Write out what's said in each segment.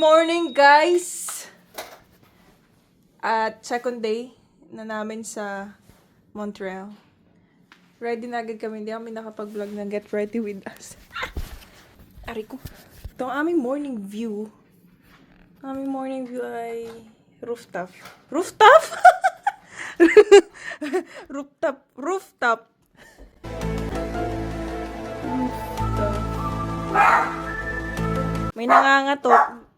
morning, guys! At second day na namin sa Montreal. Ready na agad kami. Hindi kami nakapag-vlog ng Get Ready With Us. Ari ko. Ito ang aming morning view. Aming morning view ay rooftop. Rooftop? Rooftop. Rooftop. May nangangatok. Oh.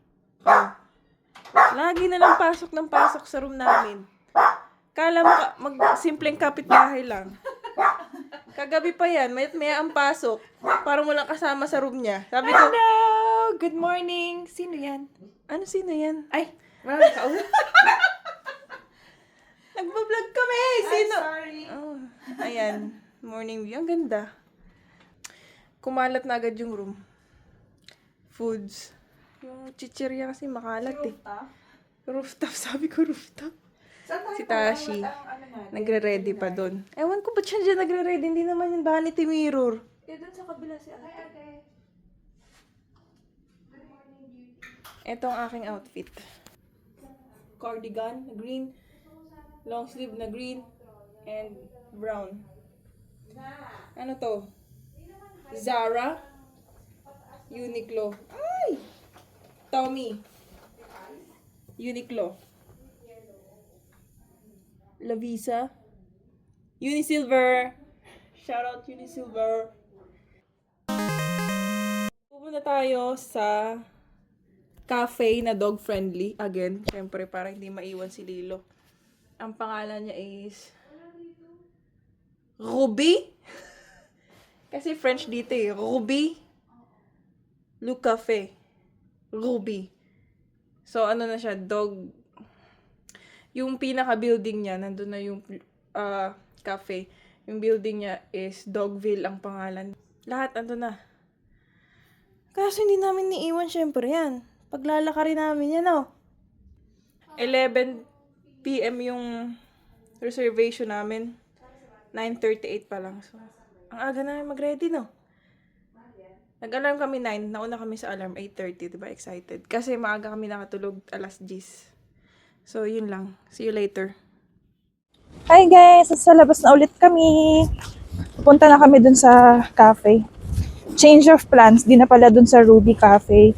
Lagi na lang pasok ng pasok sa room namin. Kala mo simpleng kapitbahay lang. Kagabi pa yan, may ang pasok. Parang walang kasama sa room niya. Sabi ko, Hello! Good morning! Sino yan? ano sino yan? Ay, maraming kausap. Nagbablog kami! Sino? sorry. Oh, ayan. Morning view. Ang ganda. Kumalat na agad yung room. Foods. Yung chichirya kasi makalat eh. Rooftop. Sabi ko rooftop. Si Tashi. Nagre-ready pa doon. Ewan ko ba't siya dyan nagre-ready? Hindi naman yung vanity mirror. Kaya doon sa kabila si ate. Ito ang aking outfit. Cardigan na green. Long sleeve na green. And brown. Ano to? Zara. Uniqlo. Ay! Tommy. Uniqlo. Lavisa. Unisilver. Shout out Unisilver. Pupunta tayo sa cafe na dog friendly. Again, syempre para hindi maiwan si Lilo. Ang pangalan niya is Ruby. Kasi French dito eh. Ruby. Le Cafe. Ruby. So, ano na siya, dog. Yung pinaka-building niya, nandun na yung cafe. Yung building niya is Dogville ang pangalan. Lahat, andun na. Kaso hindi namin niiwan, syempre yan. Paglalakarin namin yan, oh. 11 p.m. yung reservation namin. 9:38 pa lang. So, ang aga na mag-ready, no? Nag-alarm kami 9. Nauna kami sa alarm 8:30, diba? Excited. Kasi maaga kami nakatulog alas 10. So, yun lang. See you later. Hi guys! Sa labas na ulit kami. Pupunta na kami dun sa cafe. Change of plans. Di na pala dun sa Ruby Cafe.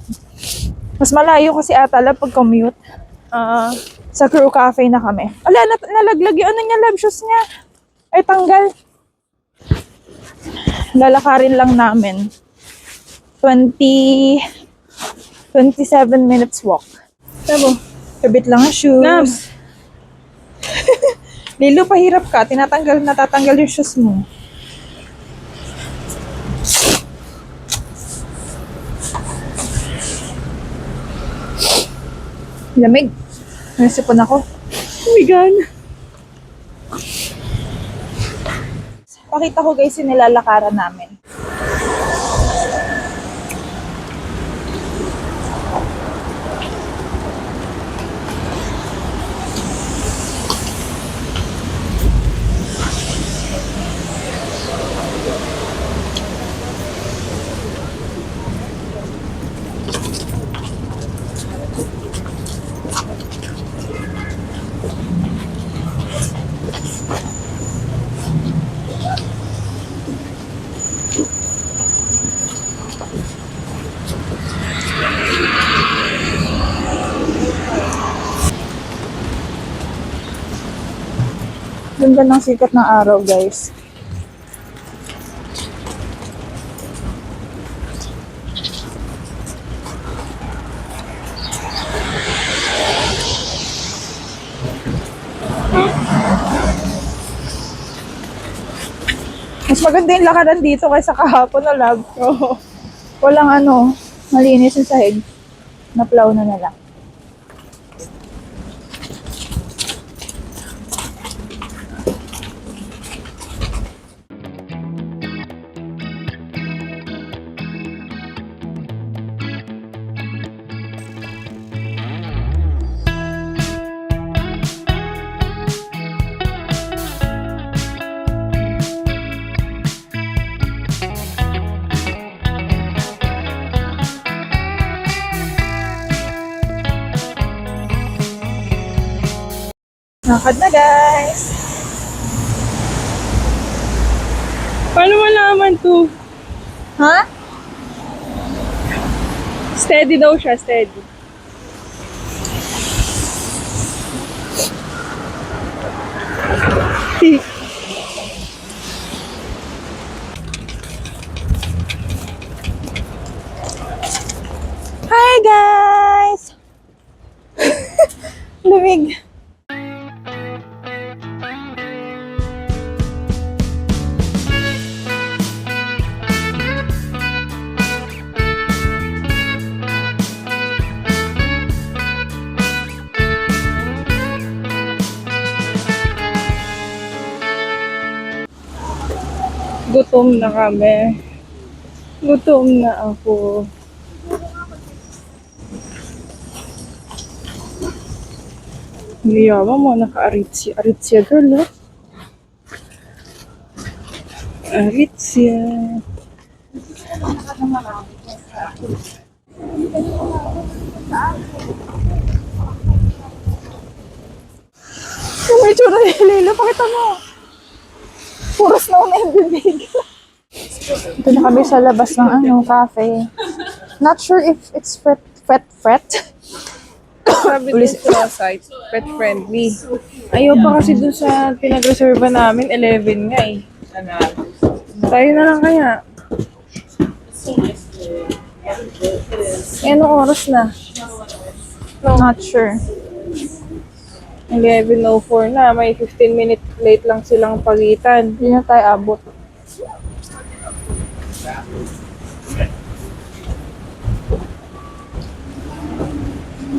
Mas malayo kasi ata lang pag-commute. Sa Crew Cafe na kami. Ala, nalaglag yung ano niya, love shoes niya. Ay, tanggal. Lalakarin lang namin. 27 minutes walk. Tabo, kabit lang ang shoes. Nams! Lilo, pahirap ka. Natatanggal yung shoes mo. Lamig. Nasipon ako. Migan! Pakita ko guys yung nilalakaran namin. Ganda ng sikat ng araw, guys. Mas maganda yung lakaran dito kaysa kahapon na love ko. Walang malinis yung sahig. Naplaw na lang. Lakad na, guys. Paano malaman to? Ha? Steady daw siya, steady. Hi, guys! Lumig. Gutom na kami. Gutom na ako. Niyawa mo, naka-Aritzia. Aritzia girl, no? Aritzia. Yung may tsura ni Lilo, pakita mo. Puro snow na yung bibig. Ito na kami sa labas ng cafe. Not sure if it's fret. Sabi dun sa site, pet friendly. Ayaw pa kasi dun sa pinag-reserva namin, 11 nga eh. Tayo na lang kaya. Anong oras na? Not sure. 11:04 na, may 15 minute late lang silang pagitan. Hindi na tayo abot.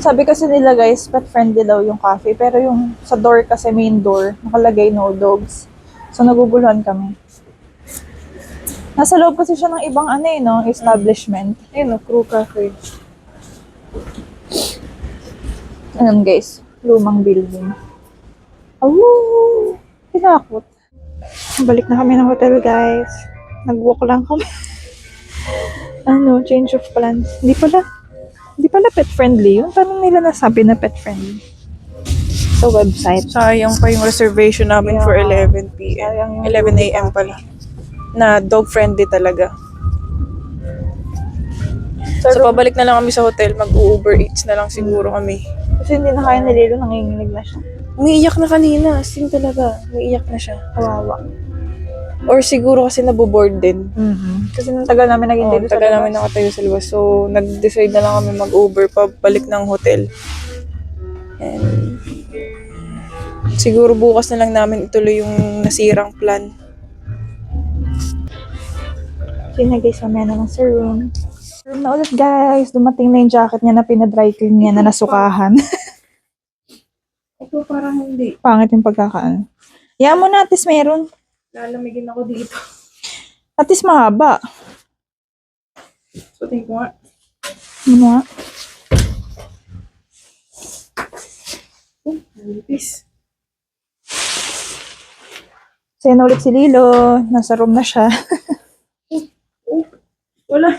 Sabi kasi nila guys, pet friendly daw yung cafe. Pero yung sa door kasi, main door, nakalagay no dogs. So naguguluhan kami. Nasa loob kasi siya ng ibang establishment. Ayun, Crew Cafe. Ayun guys, lumang building. Oh, tinakot. Balik na kami ng hotel guys. Nag-walk lang kami. Change of plans. Hindi pala pet friendly yun. Parang nila nasabi na pet friendly. Sa website. Sayang pa yung reservation namin for 11 p.m. Sayang yung 11 a.m. pala. Na dog friendly talaga. So, pabalik na lang kami sa hotel. Mag-Uber Eats na lang siguro kami. Kasi hindi na kaya ni Lilo, nanginginig na siya. Umiiyak na kanina. As in talaga. Umiiyak na siya. Kawawa. Or siguro kasi naboboard din. Kasi nung tagal namin naging dito sa Tagal labas. namin nakatayo sa labas. So, nag-decide na lang kami mag-Uber pabalik ng hotel. And siguro bukas na lang namin ituloy yung nasirang plan. Sige guys, mamaya na lang sa room. Room na ulit guys. Dumating na yung jacket niya na pinadry clean niya na nasukahan. Ito parang hindi. Pangit yung pagkakaan. Yan mo na, at least meron. Lalamigin ako dito. At least mahaba. Sutin ko nga. Ano nga? Peace. Sa'yo na ulit si Lilo. Nasa room na siya. Wala.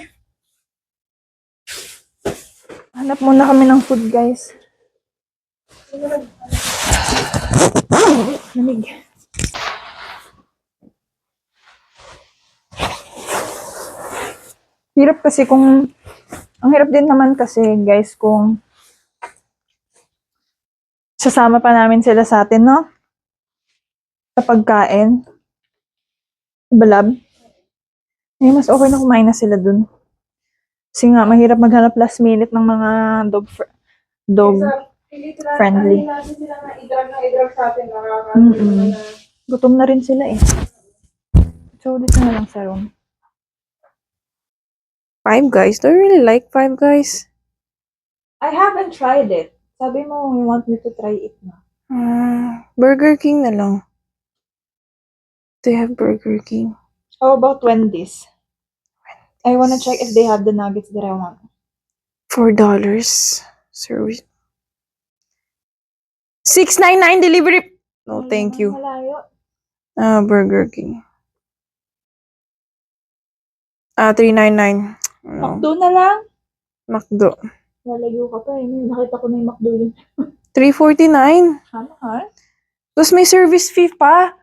Hanap muna kami ng food guys. Lamig. Hirap kasi kung... Ang hirap din naman kasi guys kung... Sasama pa namin sila sa atin, no? Sa pagkain. Balab. Eh, mas okay na kumain na sila dun. Kasi nga, mahirap maghanap last minute ng mga dog friendly. Natin sila na i-drag sa atin. Gutom na rin sila eh. So, dito na lang sa room. Five Guys? Do you really like Five Guys? I haven't tried it. Sabi mo, you want me to try it na. Burger King na lang. They have Burger King. How about Wendy's? I wanna check if they have the nuggets that I want. $4. Service. $6.99 delivery. No, thank you. Malayo. Burger King. $3.99. No. McDo na lang. McDo. Lalayo ka pa eh. Nakita ko na yung McDo yun. $3.49. Mahal. Tapos may service fee pa.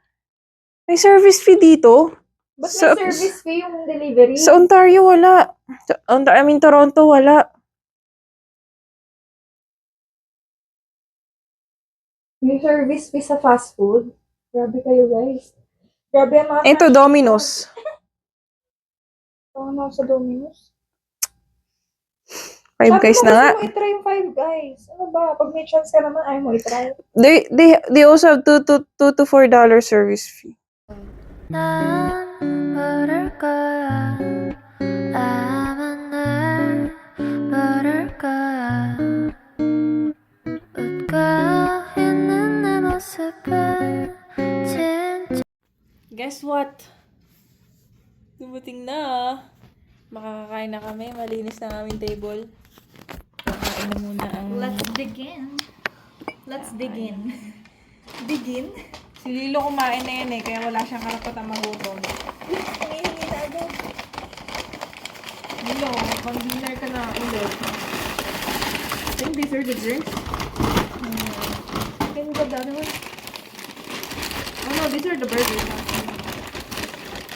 May service fee dito. Ba't Sa- may service fee yung delivery? Sa Ontario, wala. Toronto, wala. May service fee sa fast food? Grabe kayo, guys. Grabe ang mga Ito, Domino's. Ano sa Domino's? Five Guys na nga. Sabi mo itry yung Five Guys. Ano ba? Pag may chance ka naman, ayaw mo itry. They also have $2 to $4 service fee. 난 모를 거야 아마 날 모를 거야 웃고 있는 내 모습을 진짜 Guess what? Dumating na. Makakakain na kami. Malinis na aming table. Kakain na muna ang... begin. Let's begin. Begin? Si Lilo kumain na yan kaya wala siyang karapatang magutom. Humihingi na agad. Lilo, pang-dinner ka na ulit. I think these are the drinks. Can you get the other one? Oh no, these are the burgers.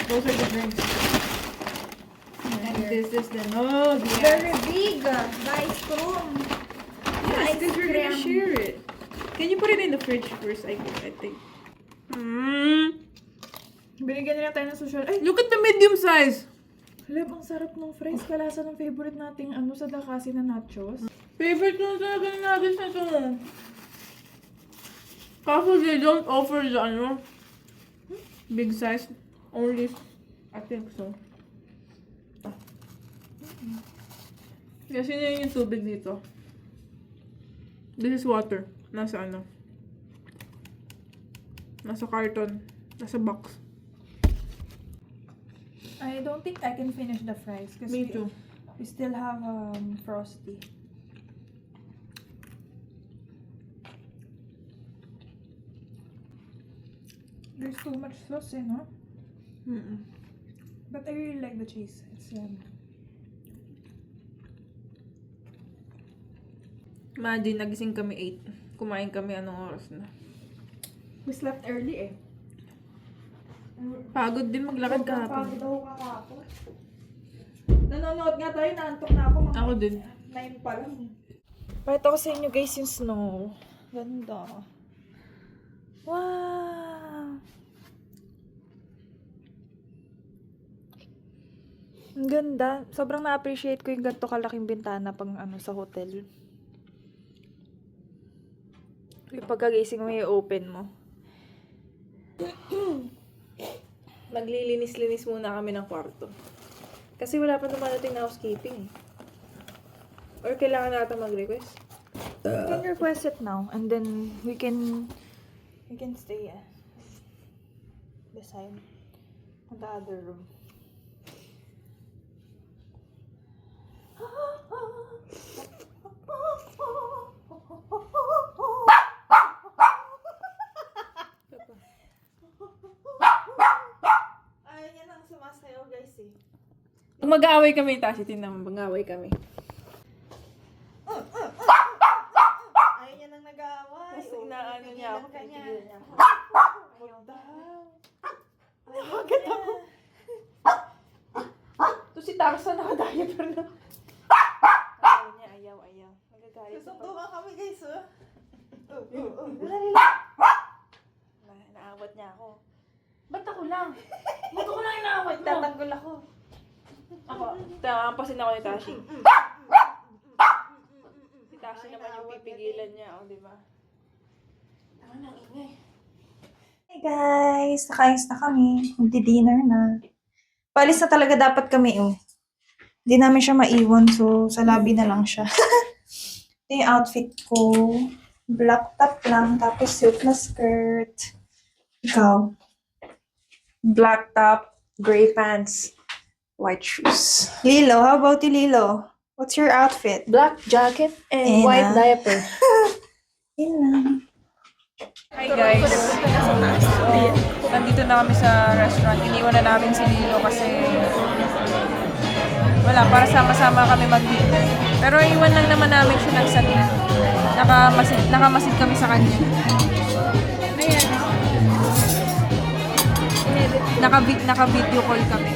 Those are the drinks. And this is the nog. Very big. Nice room. Yes, because we're gonna share it. Can you put it in the fridge first? I think. Binigyan nila tayo ng social. Ay, Look at the medium size. Lab, ang sarap ng fries. Kalasa ng favorite nating ano sa Dakasi na nachos. Favorite ko talaga ng nuggets na ito. Kaso they don't offer the ano, big size. Only, I think so. Kasi yun yung tubig dito. This is water. Nasa ano. Nasa carton. Nasa box. I don't think I can finish the fries. Me too. We still have Frosty. There's too much sauce, no? But I really like the cheese. It's Imagine, nagising kami 8. Kumain kami anong oras na. We slept early Pagod din maglakad kahapon. Pagod ako kahapon. Nanonood nga tayo, naantok na ako. Ako din. 9 pa lang. Pakita ko sa inyo guys yung snow. Ganda. Wow! Ang ganda. Sobrang na-appreciate ko yung ganito kalaking bintana pang ano sa hotel. Yung pagkagising mo yung open mo. Naglilinis-linis muna kami ng kwarto. Kasi wala pa dumadating na housekeeping. Or kailangan natin mag-request. You can request it now and then we can stay beside the other room. Ay, yan ang sumasayaw guys Kung mag-aaway kami, Tashi, tingnan mo, mag-aaway kami. Ay, yan ang nag-aaway. Tapos inaano niya ako, pinitigil niya ako. Ayaw daw. Bakit ako? Ito si Tarsa naka-diaper na. Ayaw niya, ayaw. Nagagalit. Susuntukan kami guys, Naawat niya ako. Ba't ako lang? Ba't ako lang inaawat mo? Tatanggol ako. Ako, tamampasin ako ni Tashi. Si Tashi naman yung pipigilan niya, di ba? Tama na, ingay. Hey guys, nakaayos na kami. Magdi-dinner na. Paalis na talaga dapat kami, Hindi namin siya maiwan, so sa lobby na lang siya. Ito yung outfit ko. Black top lang, tapos silk na skirt. Ikaw? Black top, gray pants, white shoes. Lilo, how about you, Lilo? What's your outfit? Black jacket and Ayan white na. diaper. Yun lang. Hi guys. So, nandito na kami sa restaurant. Iniwan na namin si Lilo kasi wala, para sama-sama kami mag-dinner. Pero iwan lang naman namin siya ng saglit. Nakamasid kami sa kanya. Ayan. Naka-video call kami.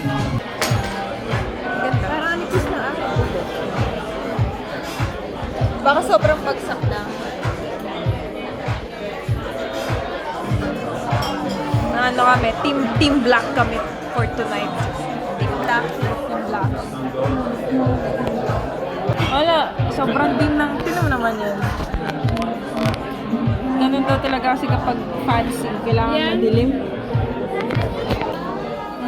Ganda. Parang anipis na ako. Baka sobrang bagsak na. Ano kami, team black kami for tonight. Team black. Wala, sobrang dim ng, tinan mo naman yun. Ganun daw talaga kasi kapag fancy, kailangan madilim.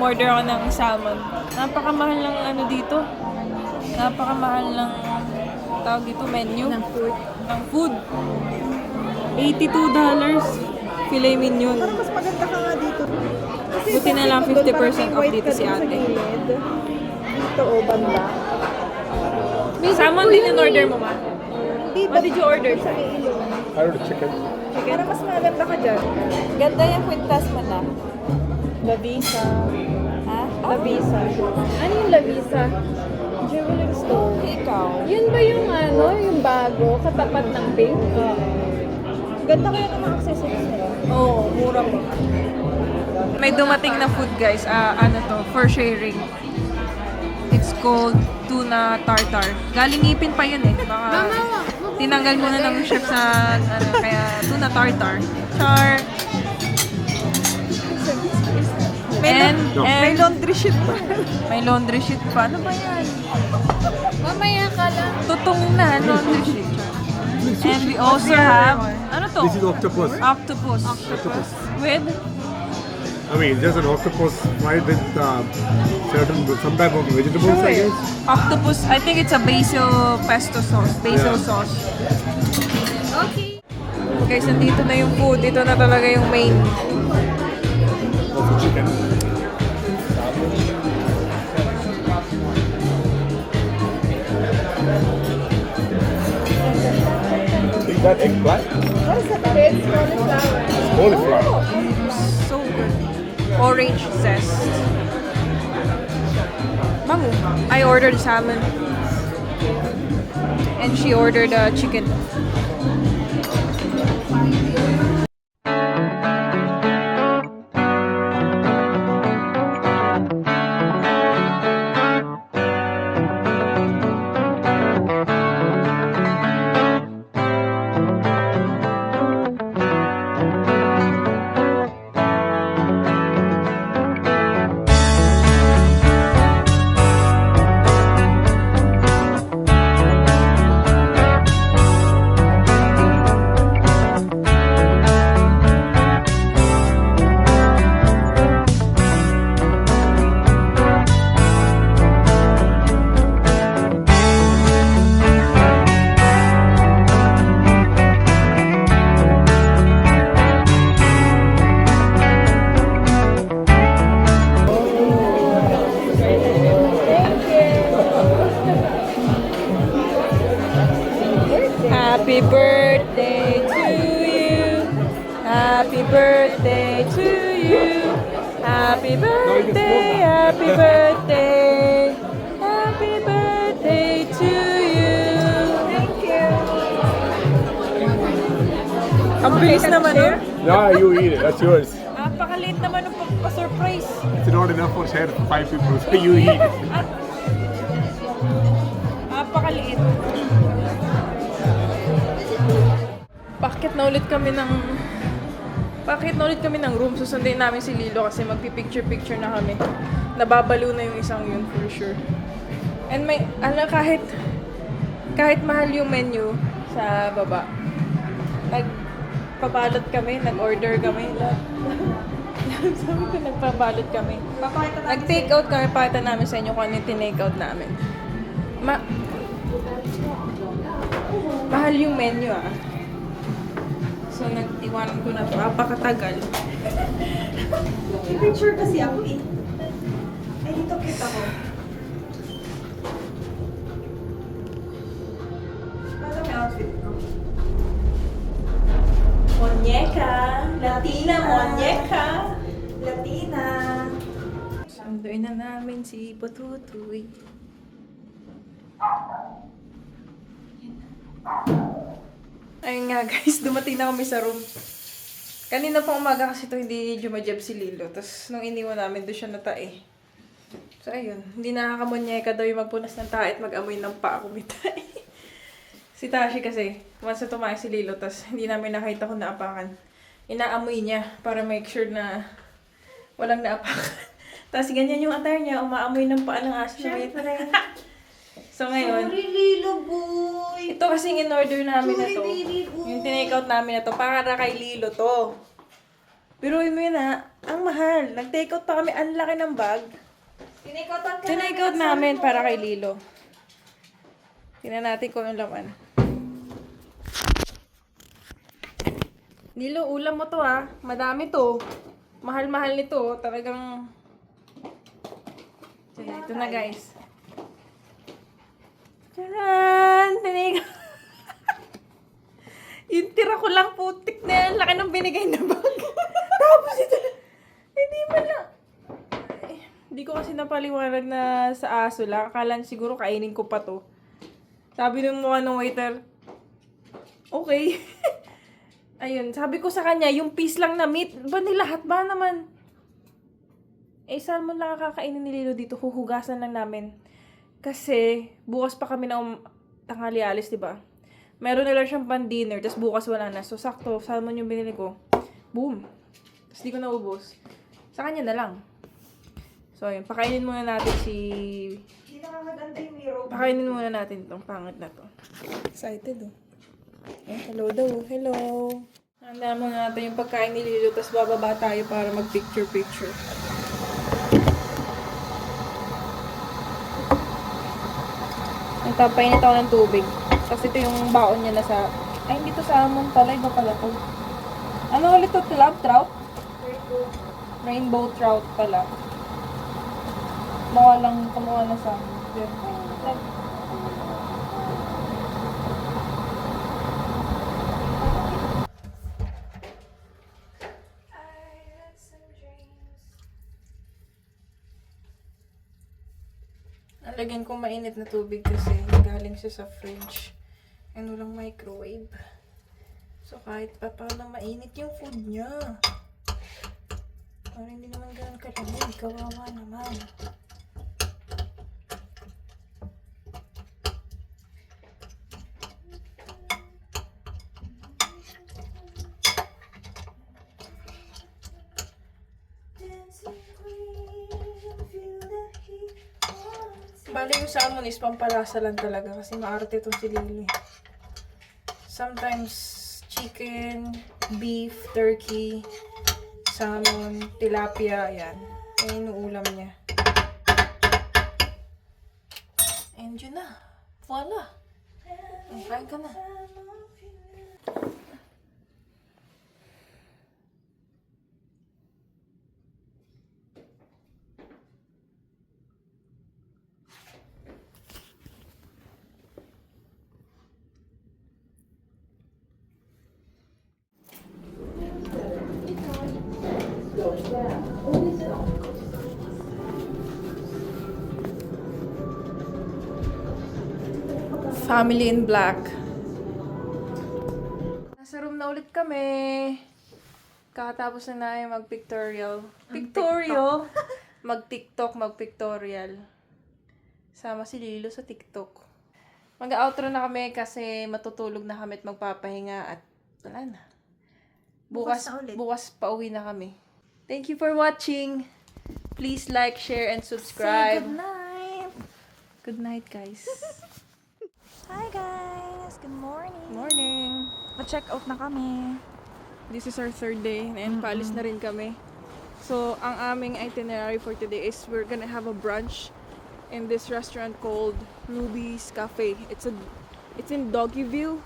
Order ako ng salmon. Napakamahal ng ano dito. Napakamahal ng tawag dito, menu. Ng food. $82. Filet mignon. Parang mas maganda ka nga dito. Kasi Buti na lang 50% off dito si ate. Dito o banda. Salmon din in order mo ba? Dito. What did you order? Sa ilong. I ordered chicken. Parang mas maganda ka dyan. Ganda yung kwintas mo na. Lavisa. Ha? Lavisa. Ano yung Lavisa? Jewelry store. Ikaw. Yun ba yung ano, yung bago, katapat ng pink? Ganda kaya ng mga accessories nila. Oo, mura pa. May dumating na food guys. Ano to? For sharing. It's called tuna tartar. Galing ngipin pa yun eh. Baka tinanggal muna ng chef sa ano, kaya tuna tartar. Char. May laundry sheet pa. May laundry sheet pa. Ano ba yan? Mamaya ka lang. Tutong na laundry sheet. And we also have, ano to? This is octopus. Octopus. With? I mean, just an octopus fried with some type of vegetables, I guess. Octopus, I think it's a basil pesto sauce. Basil Yeah. sauce. Okay. Guys, nandito na yung food. Ito na talaga yung main. Also chicken. Is that eggplant? What is that? It's cauliflower. Cauliflower. So good. Orange zest. Bango. I ordered salmon. And she ordered chicken. Happy birthday to you. Happy birthday to you. Happy birthday, happy birthday. Happy birthday to you. Thank you. Ang bilis naman eh. Yeah, you eat it. That's yours. Napakaliit naman ng pagpa-surprise. It's not enough for share 5 people, so you eat it. Napakaliit. Bakit na ulit kami ng room. Susundin namin si Lilo kasi magpi-picture-picture na kami. Nababalo na yung isang yun for sure. And may, kahit mahal yung menu sa baba, nagpabalot kami, nag-order kami. Sabi ko, nagpabalot kami. Nag-take out kami, pakita namin sa inyo kung ano yung tinake out namin. Mahal yung menu ah. So, nag-iwanan ko na ito. Napakatagal. Picture kasi ako eh. Ay, dito kita ko. Paano may outfit ko? Monyeka. Latina, Monyeka. Latina. Sunduin na namin si Patutoy. Ayun nga guys, dumating na kami sa room. Kanina pang umaga kasi ito hindi jumajab si Lilo. Tapos nung iniwan namin, doon siya natae. So ayun, hindi nakakamunyeka daw yung magpunas ng tae at mag-amoy ng paa kumitae. Si Tashi kasi, once na tumae si Lilo, tapos hindi namin nakita kung naapakan. Inaamoy niya para make sure na walang naapakan. Tapos ganyan yung attire niya, umaamoy ng paa ng aso na may So ngayon, Sorry, Lilo boy. ito kasing in-order namin na to. Yung tinake out namin na to, para kay Lilo to. Pero yun mo yun ha, ang mahal. Nag-take out pa kami, ang laki ng bag. Tinake out namin para kay Lilo. Tingnan natin kung yung laman. Lilo, ulam mo to ha. Madami to. Mahal-mahal nito. Talagang... Ito na guys. Tcharan! Tinake yung tira ko lang putik na yan. Laki ng binigay na bag. Tapos ito na. Hindi man lang. Ay, hindi ko kasi napaliwanag na sa aso lang. Akala niya siguro kainin ko pa to. Sabi ng mukha ng waiter, okay. Ayun, sabi ko sa kanya, yung piece lang na meat, ba nilahat ba naman? Eh, salmon lang kakainin ni Lilo dito, huhugasan lang namin. Kasi, bukas pa kami na tanghali alis, diba? Meron na lang siyang pan-dinner, tapos bukas wala na. So, sakto, salmon yung binili ko. Boom! Tapos di ko naubos. Sa kanya na lang. So, ayun, pakainin muna natin si... Hindi nakakaganda yung Miro. Pakainin muna natin itong pangit na to. Excited oh. Eh, hello daw. Hello. Handa muna natin yung pagkain ni Lilo, tapos bababa tayo para mag-picture-picture. Nagpapainit ako ng tubig. Kasi ito yung baon niya na sa... Ay, hindi to salmon pala. Iba pala to. Ano ulit to? Trout? Rainbow trout pala. Baka lang kumuha na sa... Nalagyan ko mainit na tubig kasi galing siya sa fridge. And walang microwave. So kahit pa paano mainit yung food niya. Para hindi naman ganun kalamig. Kawawa naman. Bali yung salmon is pampalasa lang talaga kasi maarte itong si Lily. Sometimes chicken, beef, turkey, salmon, tilapia, yan. Yan yung ulam niya. And yun na. Voila! Kain ka na. Family in Black. Nasa room na ulit kami. Kakatapos na namin mag-pictorial. Pictorial? Mag-TikTok, mag-pictorial. Sama si Lilo sa TikTok. Mag-outro na kami kasi matutulog na kami at magpapahinga at wala na. Bukas pauwi na kami. Thank you for watching. Please like, share, and subscribe. Say good night. Good night, guys. Hi guys, good morning. Morning. Pa-check out na kami. This is our third day and paalis na rin kami. So, ang aming itinerary for today is we're gonna have a brunch in this restaurant called Ruby's Cafe. It's in Doggyville.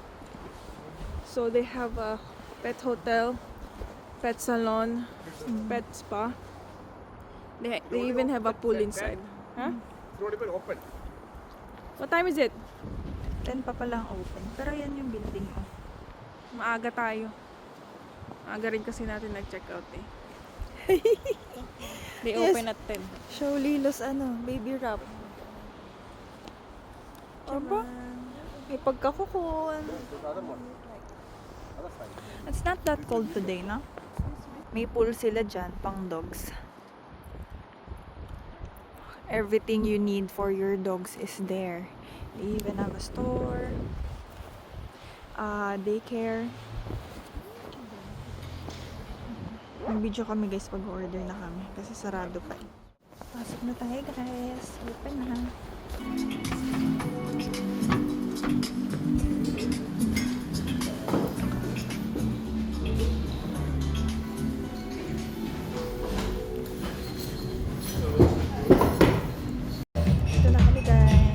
So, they have a pet hotel, pet salon, pet spa. They even have a pool inside. Huh? It's not even open. What time is it? 10 pa palang open. Pero yan yung building ko. Maaga tayo. Maaga rin kasi natin nag-check out eh. They open at 10. Show Lilo's baby wrap. Aba? May pagkakukon. It's not that cold today, no? May pool sila dyan, pang dogs. Everything you need for your dogs is there. They even have a store, daycare. Nag-video kami guys pag order na kami kasi sarado pa eh. Pasok na tayo guys. Open na. Ito na kami guys.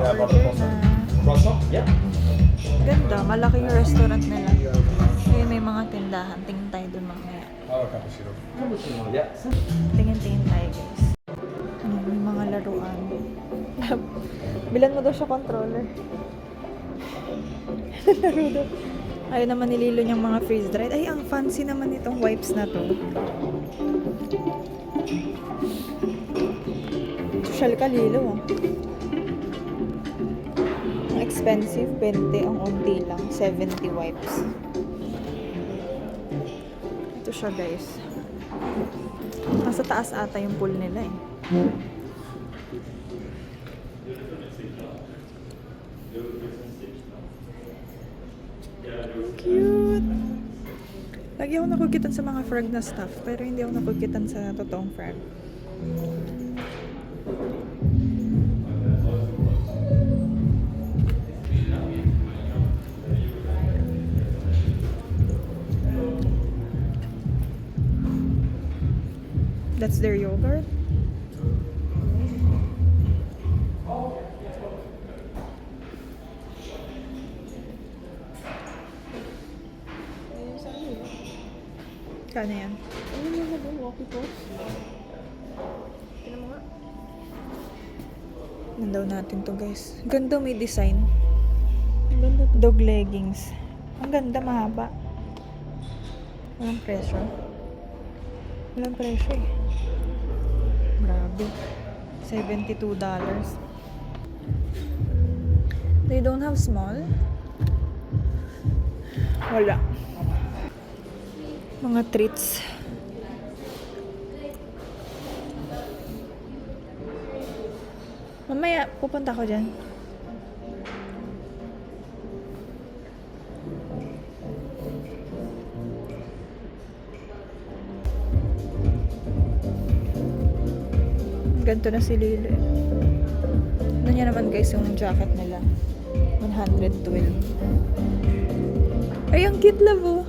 Order na. Ganda. Malaki yung restaurant nila. Ayun, may mga tindahan. Tingin tayo dun mamaya. Tingin-tingin tayo guys. May mga laruan. Bilan mo daw siya controller. Laro daw. Ayaw naman nililo niyang mga freeze dried. Ay, ang fancy naman itong wipes na to. Social kalilo. Ang expensive, 20. Ang unti lang, 70 wipes. Ito siya guys. Nasa taas ata yung pool nila eh. Cute! Lagi ako nakukitan sa mga frog na stuff, pero hindi ako nakukitan sa totoong frog. That's their yogurt. Kano yan? Ano yung mga doon? Walkie post? Tignan mo nga. Nandaw natin to guys. Ganda, may design. Ang ganda to. Dog leggings. Ang ganda, mahaba. Walang presyo. Walang presyo eh. Grabe. $72. They don't have small? Wala. Mga treats. Mamaya, pupunta ko dyan. Ganito na si Lilo. Ano niya naman guys yung jacket nila. 112. Ay, ang cute love.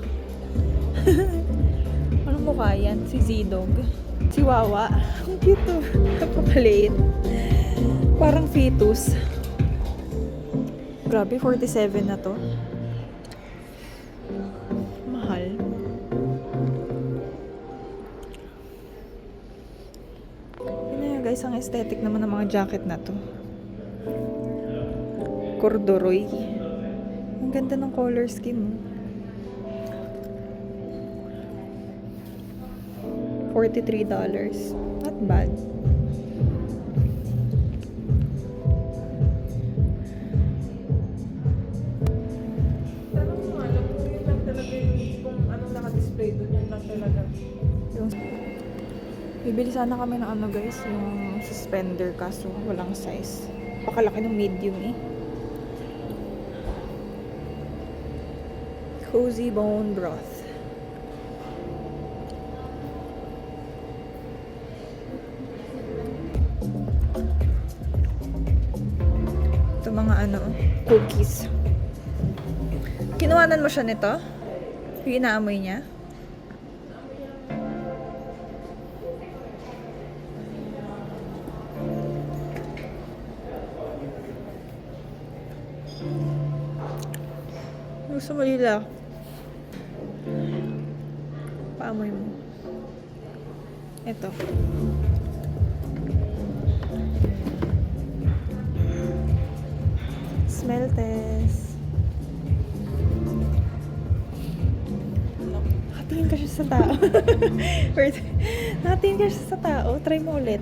Anong mukha yan? Si Z-Dog. Si Wawa. Ang cute oh. Kapapaliit. Parang fetus. Grabe, 47 na to. Mahal. Yun na guys, ang aesthetic naman ng mga jacket na to. Corduroy. Ang ganda ng color scheme mo. $43. Not bad. Tanong mo nga lang kung yun lang talaga yung kung anong naka-display doon, yun lang talaga. Bibili sana kami ng ano guys, yung suspender kaso walang size. Pakalaki ng medium eh. Cozy bone broth. Ito mga ano, cookies. Kinuhanan mo siya nito? Yung inaamoy niya? Gusto mo lila? Paamoy mo. Ito. Smell test. Nakatingin ka siya sa tao. Wait. Nakatingin ka siya sa tao. Try mo ulit.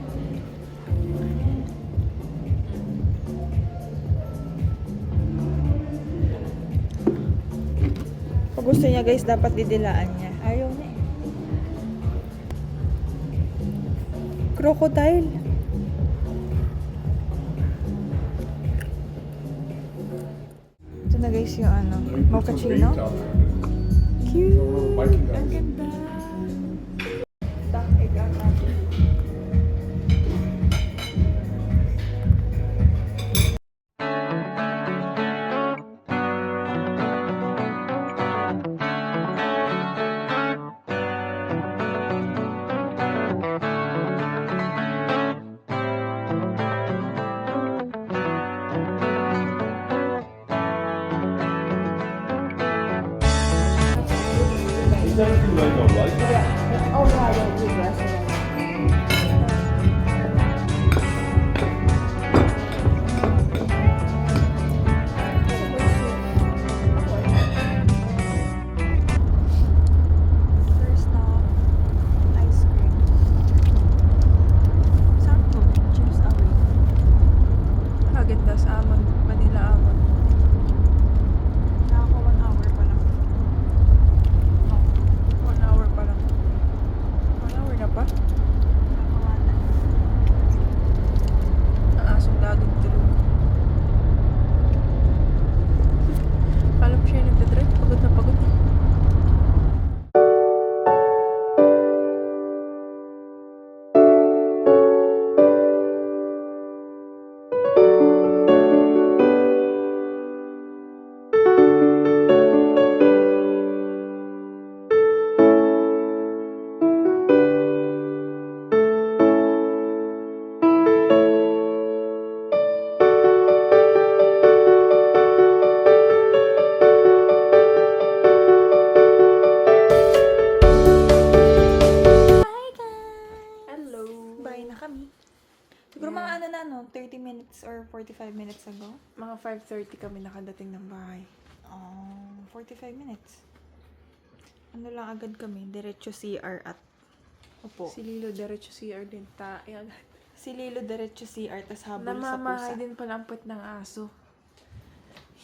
Pag gusto niya guys, dapat didilaan niya. Ayaw niya eh. Crocodile. Ito na guys yung ano, mochaccino. Cute! Ang ganda! Duck egg ang atin. First stop, ice cream. Saan to? Chips away. Häagen-Dazs almond, vanilla almond. Nakaka 1 hour pa lang. 1 hour pa lang. 1 hour na pa? Nakakawala. Ang asong laging tulog. Alam siya yung nagdadrive. Pagod na pagod. Hello! Bye na kami. Siguro mga ano na, no? 30 minutes or 45 minutes ago. Mga 5:30 kami nakadating ng bahay. 45 minutes. Ano lang agad kami, diretso CR at upo. Si Lilo, diretso CR din. Tae agad. Si Lilo diretso CR, tas habol sa pusa. Namamahay din pala ang puwet ng aso.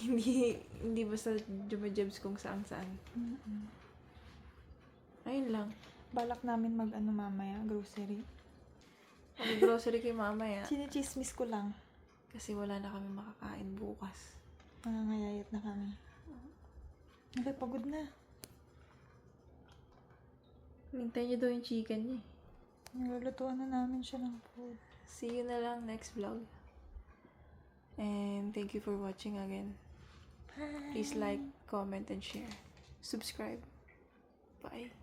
Hindi basta jumajabs kung saan-saan. Ayun lang. Balak namin mag ano mamaya, grocery. Mag-grocery kay mamaya. Chinichismis ko lang. Kasi wala na kami makakain bukas. Nangangayayat na kami. Okay, pagod na. Hintay niyo daw yung chicken niya. Nilulutuan na namin siya ng food. See you na lang next vlog. And thank you for watching again. Please like, comment, and share. Subscribe. Bye.